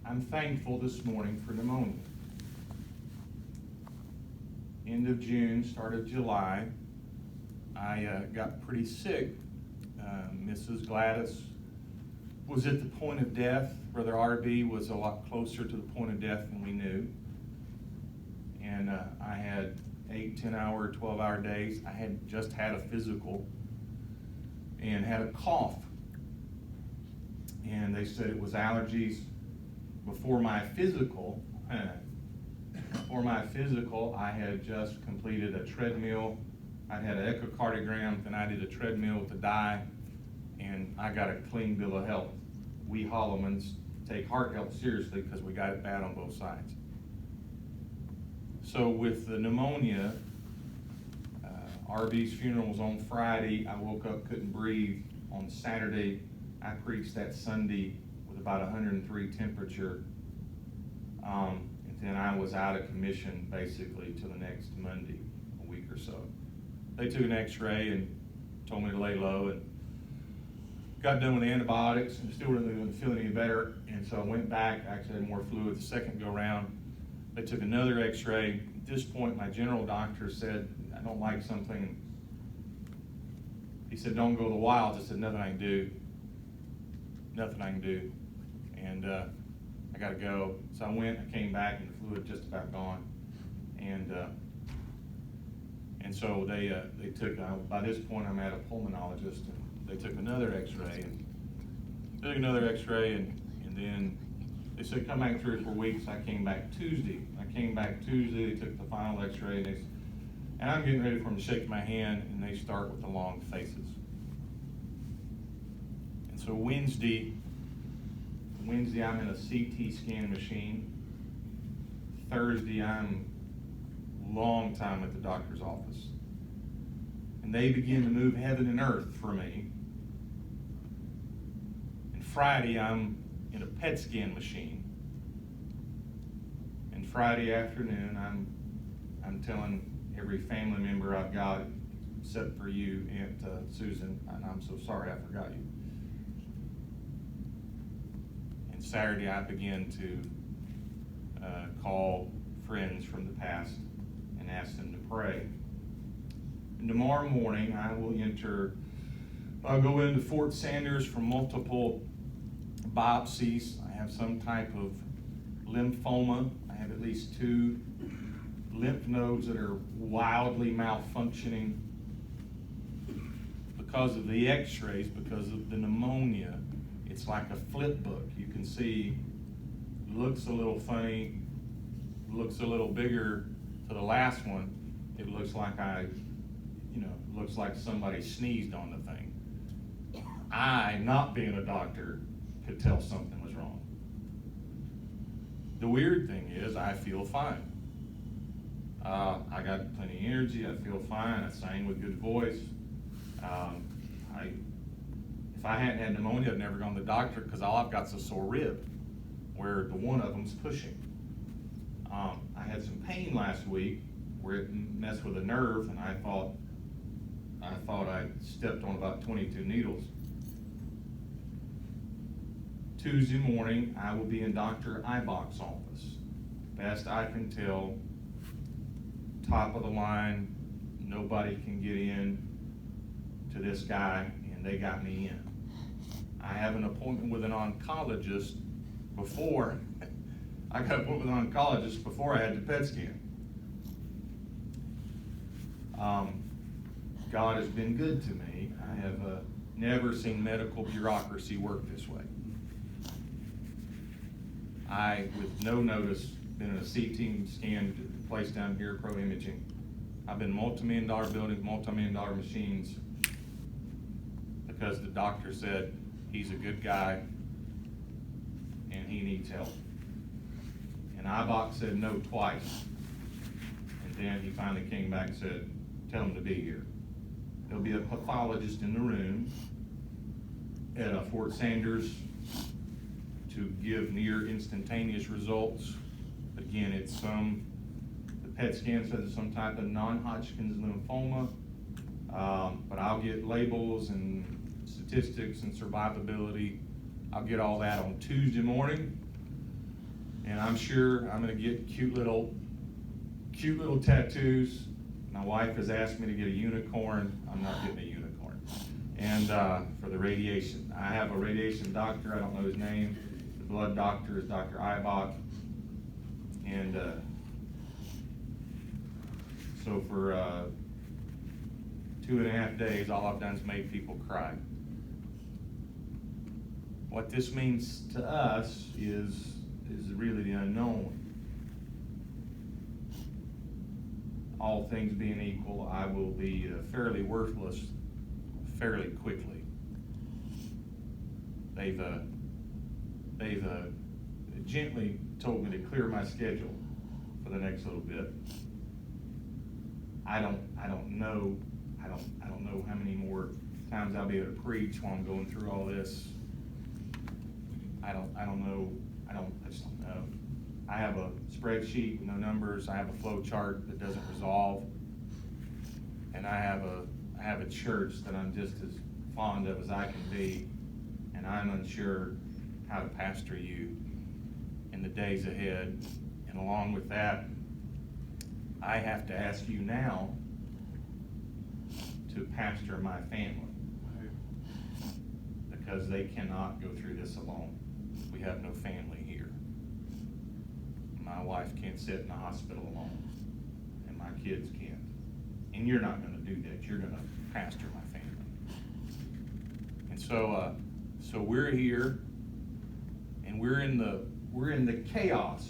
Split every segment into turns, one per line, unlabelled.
I'm thankful this morning for pneumonia. End of June, start of July, I got pretty sick. Mrs. Gladys was at the point of death. Brother RB was a lot closer to the point of death than we knew. And I had 8, 10-hour, 12-hour days. I had just had a physical and had a cough. And they said it was allergies. Before my physical, I had just completed a treadmill. I had an echocardiogram, then I did a treadmill with a dye, and I got a clean bill of health. We Hollamans take heart health seriously because we got it bad on both sides. So with the pneumonia, RB's funeral was on Friday. I woke up, couldn't breathe. On Saturday, I preached that Sunday with about 103 temperature. And then I was out of commission basically till the next Monday, a week or so. They took an x-ray and told me to lay low, and got done with the antibiotics and still really didn't feel any better. And so I went back, actually had more fluid the second go round. They took another x-ray. At this point, my general doctor said, I don't like something. He said, don't go to the wilds. I said, nothing I can do. Nothing I can do. And I got to go. So I went, I came back, and the fluid just about gone. And so they took, by this point I'm at a pulmonologist, and they took another x-ray, and then they said, come back 3 or 4 weeks. I came back Tuesday. They took the final x-ray, and I'm getting ready for them to shake my hand, and they start with the long faces. And so Wednesday I'm in a CT scan machine. Thursday I'm long time at the doctor's office. And they begin to move heaven and earth for me. And Friday I'm in a PET scan machine. And Friday afternoon I'm telling every family member I've got, except for you, Aunt Susan, and I'm so sorry I forgot you. And Saturday I began to call friends from the past and ask them to pray. And tomorrow morning I'll go into Fort Sanders for multiple biopsies. I have some type of lymphoma. I have at least 2 lymph nodes that are wildly malfunctioning because of the x-rays, because of the pneumonia. It's like a flip book. You can see, looks a little funny, looks a little bigger to the last one. It looks like looks like somebody sneezed on the thing. I, not being a doctor, could tell something was wrong. The weird thing is I feel fine. I got plenty of energy, I feel fine, I sang with good voice. If I hadn't had pneumonia, I'd never gone to the doctor because all I've got is a sore rib where the one of them's pushing. I had some pain last week where it messed with a nerve, and I thought I stepped on about 22 needles. Tuesday morning, I will be in Dr. Eibach's office. Best I can tell, top of the line, nobody can get in to this guy, and they got me in. I have an appointment with an oncologist before, I got an appointment with an oncologist before I had the PET scan. God has been good to me. I have never seen medical bureaucracy work this way. I, with no notice, been in a CT scan place down here, Pro Imaging. I've been multi-million-dollar buildings, multi-million-dollar machines, because the doctor said he's a good guy and he needs help. And Eibach said no twice. And then he finally came back and said, tell him to be here. There'll be a pathologist in the room at Fort Sanders to give near instantaneous results. Again, the PET scan says it's some type of non-Hodgkin's lymphoma, but I'll get labels and statistics and survivability. I'll get all that on Tuesday morning. And I'm sure I'm going to get cute little tattoos. My wife has asked me to get a unicorn. I'm not getting a unicorn. And for the radiation, I have a radiation doctor. I don't know his name. The blood doctor is Dr. Ibach. And so for 2.5 days, all I've done is made people cry. What this means to us is really the unknown. All things being equal, I will be fairly worthless fairly quickly. They've gently told me to clear my schedule for the next little bit. I don't know how many more times I'll be able to preach while I'm going through all this. I just don't know. I have a spreadsheet with no numbers. I have a flow chart that doesn't resolve. And I have a church that I'm just as fond of as I can be. And I'm unsure how to pastor you in the days ahead. And along with that, I have to ask you now to pastor my family, because they cannot go through this alone. We have no family here. My wife can't sit in the hospital alone, and my kids can't. And you're not going to do that. You're going to pastor my family. And so we're here, and we're in the chaos.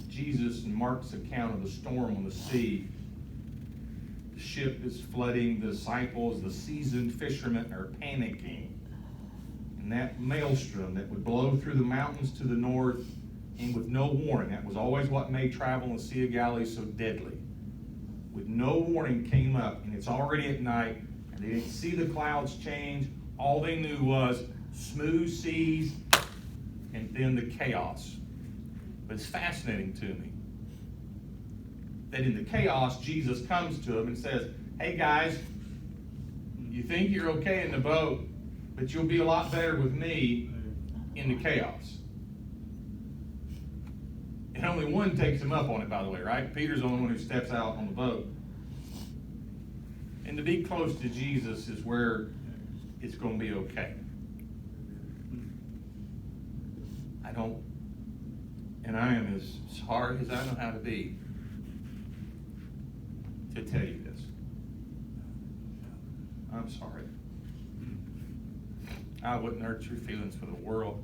Jesus, in Mark's account of the storm on the sea, the ship is flooding. The disciples, the seasoned fishermen, are panicking. And that maelstrom that would blow through the mountains to the north, and with no warning, that was always what made travel in the Sea of Galilee so deadly. With no warning came up, and it's already at night, and they didn't see the clouds change. All they knew was smooth seas and then the chaos. But it's fascinating to me that in the chaos, Jesus comes to them and says, hey guys, you think you're okay in the boat, but you'll be a lot better with me in the chaos. And only one takes him up on it, by the way, right? Peter's the only one who steps out on the boat. And to be close to Jesus is where it's going to be okay. I am as hard as I know how to be to tell you this. I'm sorry. I wouldn't hurt your feelings for the world.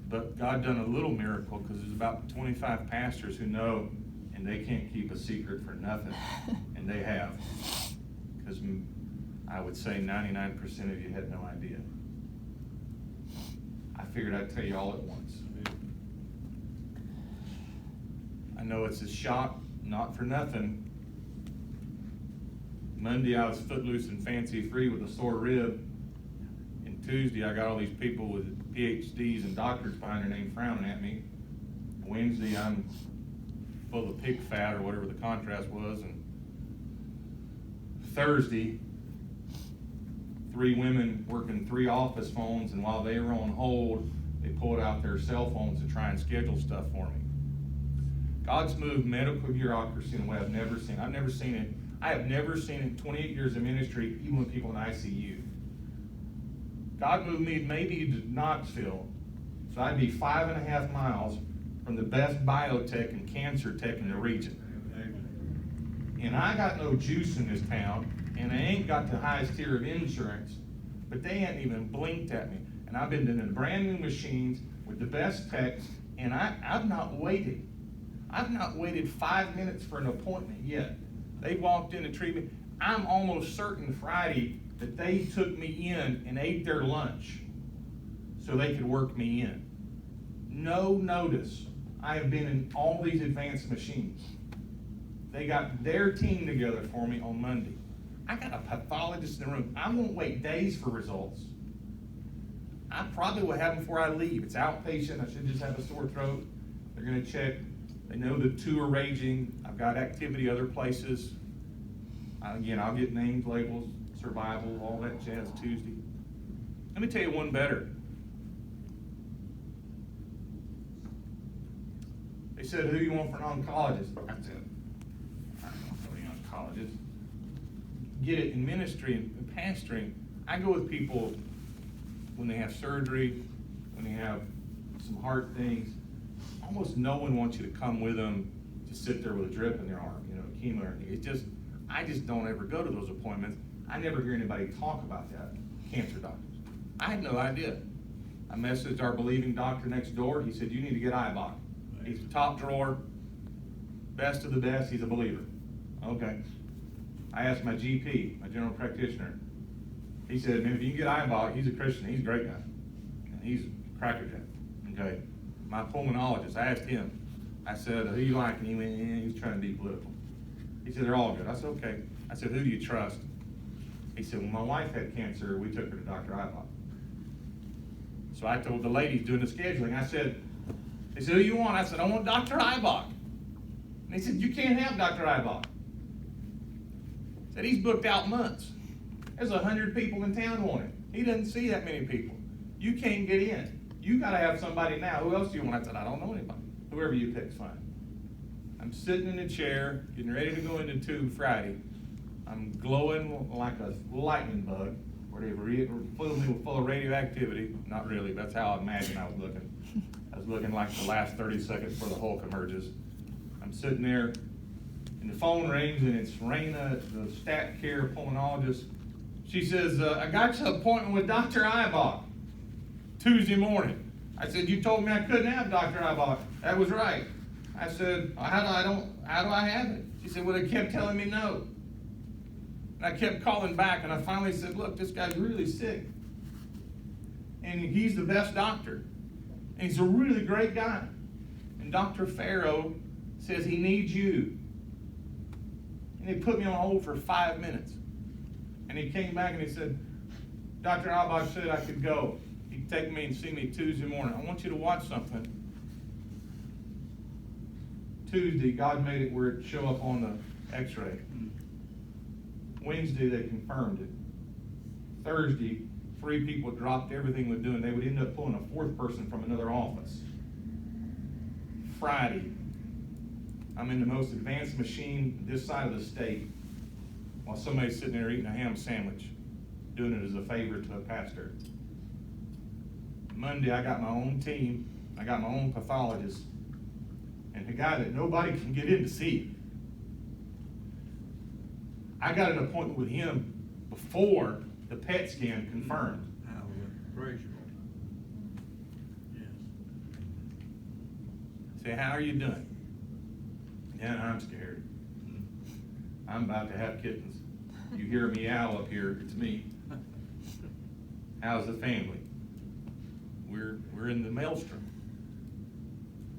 But God done a little miracle, because there's about 25 pastors who know, and they can't keep a secret for nothing. And they have. Because I would say 99% of you had no idea. I figured I'd tell you all at once. I know it's a shock, not for nothing. Monday I was footloose and fancy free with a sore rib. And Tuesday I got all these people with PhDs and doctorates behind their name frowning at me. Wednesday I'm full of pig fat or whatever the contrast was. And Thursday, 3 women working 3 office phones, and while they were on hold, they pulled out their cell phones to try and schedule stuff for me. God's moved medical bureaucracy in a way I've never seen. I've never seen it. I have never seen it in 28 years of ministry, even with people in ICU. God moved me maybe to Knoxville, so I'd be 5.5 miles from the best biotech and cancer tech in the region. And I got no juice in this town, and I ain't got the highest tier of insurance, but they hadn't even blinked at me. And I've been in the brand new machines with the best techs, and I've not waited. I've not waited 5 minutes for an appointment yet. They walked in and treated me. I'm almost certain Friday that they took me in and ate their lunch so they could work me in. No notice. I have been in all these advanced machines. They got their team together for me on Monday. I got a pathologist in the room. I won't wait days for results. I probably will have them before I leave. It's outpatient. I should just have a sore throat. They're going to check. They know the 2 are raging. I've got activity other places. Again, I'll get names, labels, survival, all that jazz Tuesday. Let me tell you one better. They said, who you want for an oncologist? I said, I don't know any oncologist. Get it, in ministry and pastoring, I go with people when they have surgery, when they have some heart things. Almost no one wants you to come with them to sit there with a drip in their arm, chemo or anything. It's just, I just don't ever go to those appointments. I never hear anybody talk about that, cancer doctors. I had no idea. I messaged our believing doctor next door. He said, you need to get IBOC. He's top drawer, best of the best. He's a believer. Okay. I asked my GP, my general practitioner. He said, man, if you can get IBOC, he's a Christian. He's a great guy. And he's a crackerjack. Okay. My pulmonologist, I asked him. I said, who you like? And he went, he was trying to be political. He said, they're all good. I said, okay. I said, who do you trust? He said, when my wife had cancer, we took her to Dr. IBOC. So I told the lady doing the scheduling, I said, they said, who you want? I said, I want Dr. IBOC. And they said, you can't have Dr. IBOC. I said, he's booked out months. There's 100 people in town want him. He doesn't see that many people. You can't get in. You got to have somebody now. Who else do you want? I said, I don't know anybody. Whoever you pick's fine. I'm sitting in a chair, getting ready to go into tube Friday. I'm glowing like a lightning bug, where they filled me full of radioactivity. Not really, that's how I imagine I was looking. I was looking like the last 30 seconds before the Hulk emerges. I'm sitting there, and the phone rings, and it's Raina, the stat care pulmonologist. She says, I got you an appointment with Dr. IBOC Tuesday morning. I said, you told me I couldn't have Dr. IBOC. That was right. I said, how do I have it? She said, well, they kept telling me no. And I kept calling back, and I finally said, look, this guy's really sick. And he's the best doctor. And he's a really great guy. And Dr. Farrow says he needs you. And he put me on hold for 5 minutes. And he came back and he said, Dr. IBOC said I could go. He'd take me and see me Tuesday morning. I want you to watch something. Tuesday, God made it where it show up on the x-ray. Wednesday, they confirmed it. Thursday, 3 people dropped everything we're doing. They would end up pulling a 4th person from another office. Friday, I'm in the most advanced machine this side of the state while somebody's sitting there eating a ham sandwich, doing it as a favor to a pastor. Monday, I got my own team. I got my own pathologist. And the guy that nobody can get in to see. I got an appointment with him before the PET scan confirmed.
Praise you. Yes.
Say, how are you doing? Yeah, I'm scared. I'm about to have kittens. You hear a meow up here, it's me. How's the family? We're in the maelstrom.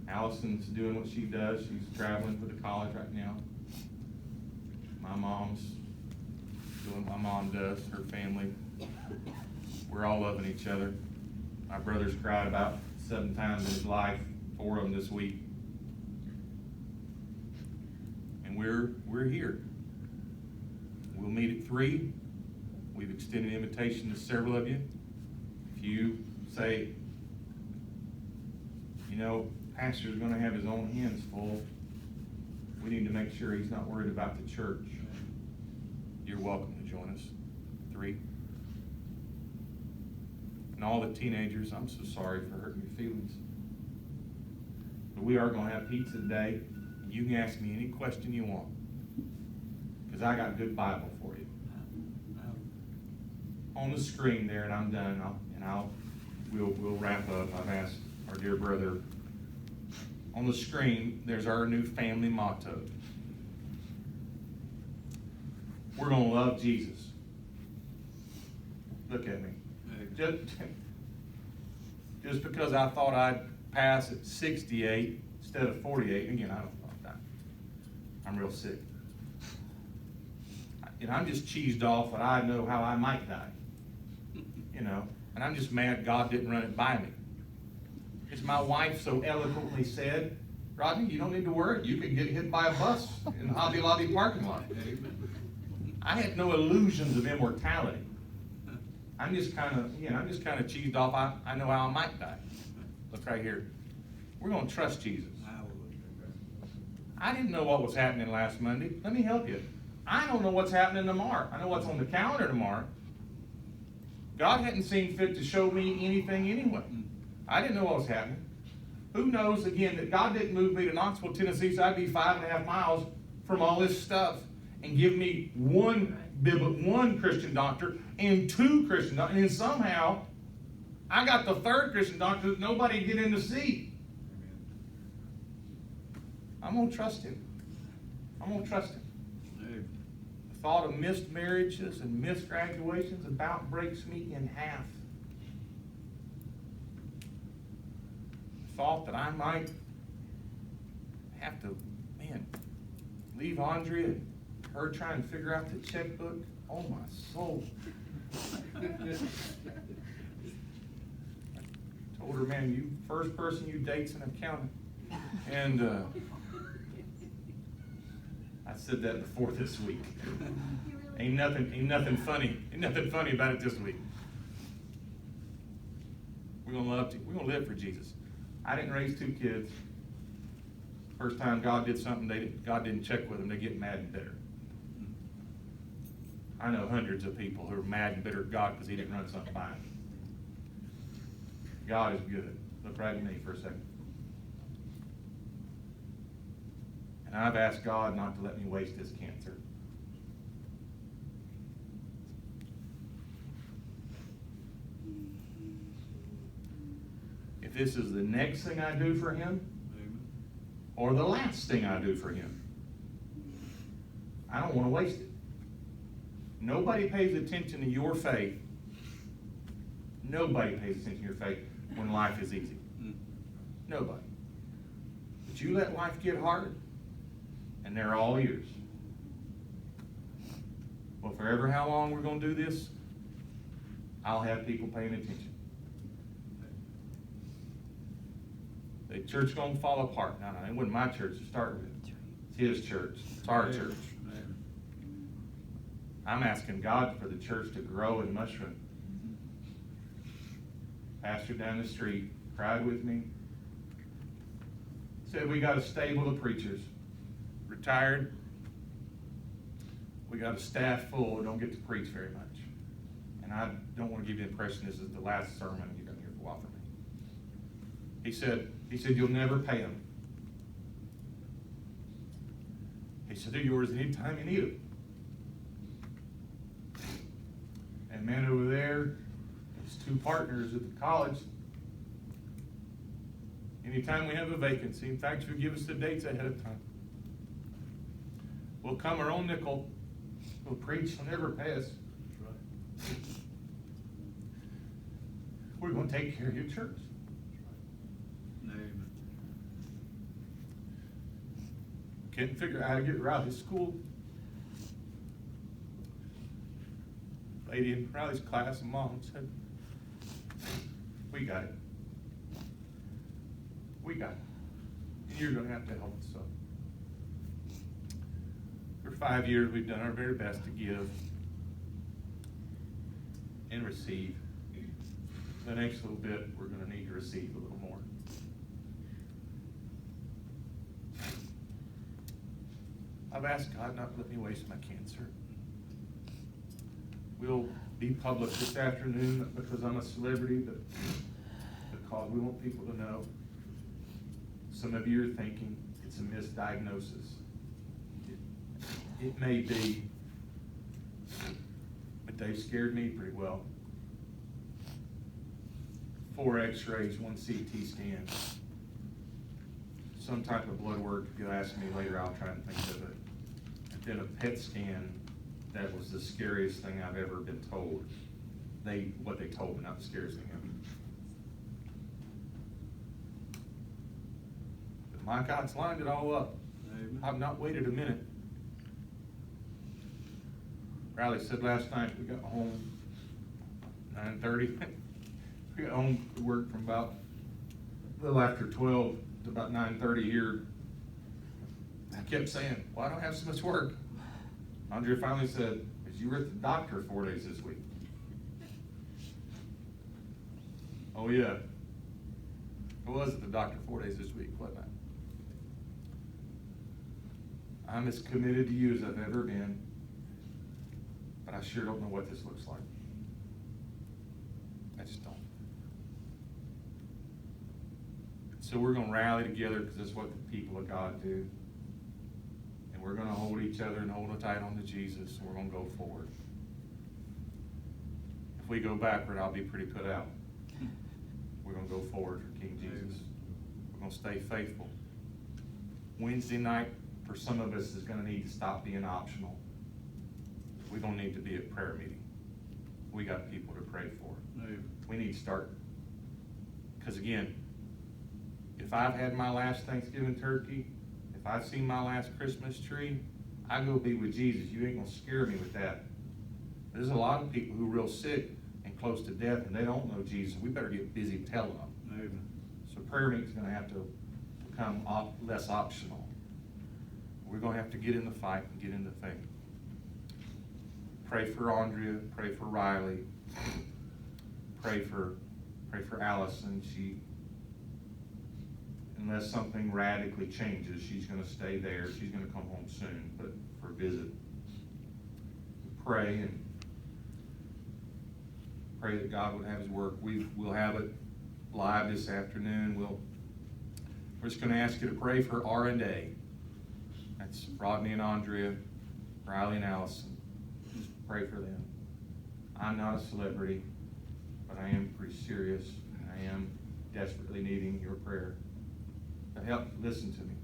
Allison's doing what she does. She's traveling for the college right now. My mom's doing what my mom does, her family. We're all loving each other. My brother's cried about 7 times in his life, 4 of them this week. And we're here. We'll meet at 3. We've extended an invitation to several of you. If you say, Pastor's going to have his own hands full, we need to make sure he's not worried about the church. You're welcome to join us. 3. And all the teenagers, I'm so sorry for hurting your feelings. But we are going to have pizza today. You can ask me any question you want, because I got good Bible for you. On the screen there, and I'm done, we'll wrap up. I've asked our dear brother. On the screen, there's our new family motto. We're going to love Jesus. Look at me. Just because I thought I'd pass at 68 instead of 48, again, I don't know that. I'm real sick. I'm just cheesed off that I know how I might die. And I'm just mad God didn't run it by me. As my wife so eloquently said, Rodney, you don't need to worry. You can get hit by a bus in the Hobby Lobby parking lot. I had no illusions of immortality. I'm just kind of cheesed off. I know how I might die. Look right here. We're going to trust Jesus. I didn't know what was happening last Monday. Let me help you. I don't know what's happening tomorrow. I know what's on the calendar tomorrow. God hadn't seen fit to show me anything anyway. I didn't know what was happening. Who knows, again, that God didn't move me to Knoxville, Tennessee, so I'd be 5.5 miles from all this stuff and give me one Christian doctor and 2 Christian doctors. And then somehow, I got the 3rd Christian doctor that nobody get in to see. I'm going to trust him. I'm going to trust him. The thought of missed marriages and missed graduations about breaks me in half. The thought that I might have to, leave Andrea and her trying to figure out the checkbook. Oh, my soul. I told her, man, you first person you date's an accountant. And I said that before this week. Ain't nothing funny about it this week. We're gonna live for Jesus. I didn't raise 2 kids. First time God did something, God didn't check with them, they get mad and bitter. I know hundreds of people who are mad and bitter at God because he didn't run something by them. God is good. Look right at me for a second. And I've asked God not to let me waste this cancer. If this is the next thing I do for him, or the last thing I do for him, I don't want to waste it. Nobody pays attention to your faith. Nobody pays attention to your faith when life is easy. Nobody. But you let life get hard, and they're all ears. Well, forever how long we're going to do this, I'll have people paying attention. The church going to fall apart. No, it wasn't my church to start with. It's his church. It's our church. I'm asking God for the church to grow and mushroom. Pastor down the street cried with me. Said we got a stable of preachers. Retired. We got a staff full who don't get to preach very much. And I don't want to give you the impression this is the last sermon you're going to hear for a while from me. He said, you'll never pay them. He said, they're yours anytime you need them. And man over there, his 2 partners at the college, anytime we have a vacancy, in fact, you give us the dates ahead of time. We'll come our own nickel. We'll preach, we'll never pay us. That's right. We're going to take care of your church.
Amen.
Couldn't figure out how to get Riley's school. Lady in Riley's class and mom said, we got it. We got it. And you're going to have to help us. So for 5 years, we've done our very best to give and receive. The next little bit, we're going to need to receive a little more. I've asked God not to let me waste my cancer. We'll be public this afternoon, not because I'm a celebrity, but because we want people to know. Some of you are thinking it's a misdiagnosis. It may be, but they've scared me pretty well. 4 x-rays, 1 CT scan, some type of blood work. If you ask me later, I'll try and think of it. And then a PET scan. That was the scariest thing I've ever been told. What they told me, not the scariest thing ever. But my God's lined it all up.
Amen.
I've not waited a minute. Riley said last night we got home 9:30. We got home to work from about a little after 12 to about 9:30 here. I kept saying, well, I don't have so much work. Andrea finally said, you were at the doctor 4 days this week. Oh yeah. I was at the doctor 4 days this week, wasn't I'm as committed to you as I've ever been, but I sure don't know what this looks like. I just don't. So we're going to rally together because that's what the people of God do. And we're going to hold each other and hold tight on to Jesus, and we're going to go forward. If we go backward, I'll be pretty put out. We're going to go forward for King Jesus. We're going to stay faithful. Wednesday night, for some of us, is going to need to stop being optional. We don't need to be at prayer meeting. We got people to pray for. We need to start. Because again, if I've had my last Thanksgiving turkey, if I've seen my last Christmas tree, I go be with Jesus. You ain't going to scare me with that. There's a lot of people who are real sick and close to death, and they don't know Jesus. We better get busy telling them.
Amen.
So prayer meeting's going to have to become less optional. We're going to have to get in the fight and get in the thing. Pray for Andrea. Pray for Riley. Pray for Allison. Unless something radically changes, she's going to stay there. She's going to come home soon, but for a visit. Pray that God would have His work. We'll have it live this afternoon. We're just going to ask you to pray for R&A. That's Rodney and Andrea, Riley and Allison. Just pray for them. I'm not a celebrity, but I am pretty serious, and I am desperately needing your prayer. But help, listen to me.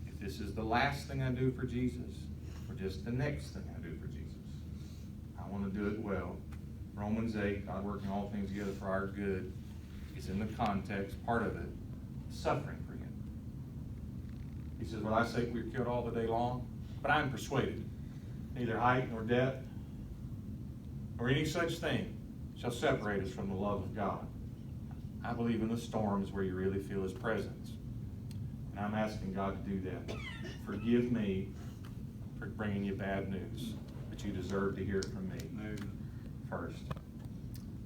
If this is the last thing I do for Jesus, or just the next thing I do for Jesus, I want to do it well. Romans 8, God working all things together for our good, is in the context, part of it, suffering for Him. He says, well, I say we're killed all the day long, but I'm persuaded, neither height nor depth, or any such thing shall separate us from the love of God. I believe in the storms where you really feel His presence. And I'm asking God to do that. Forgive me for bringing you bad news, but you deserve to hear it from me first.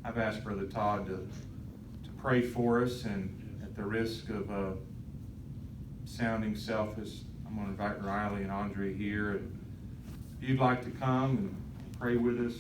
I've asked Brother Todd to pray for us, and at the risk of sounding selfish, I'm going to invite Riley and Andre here. And if you'd like to come and pray with us,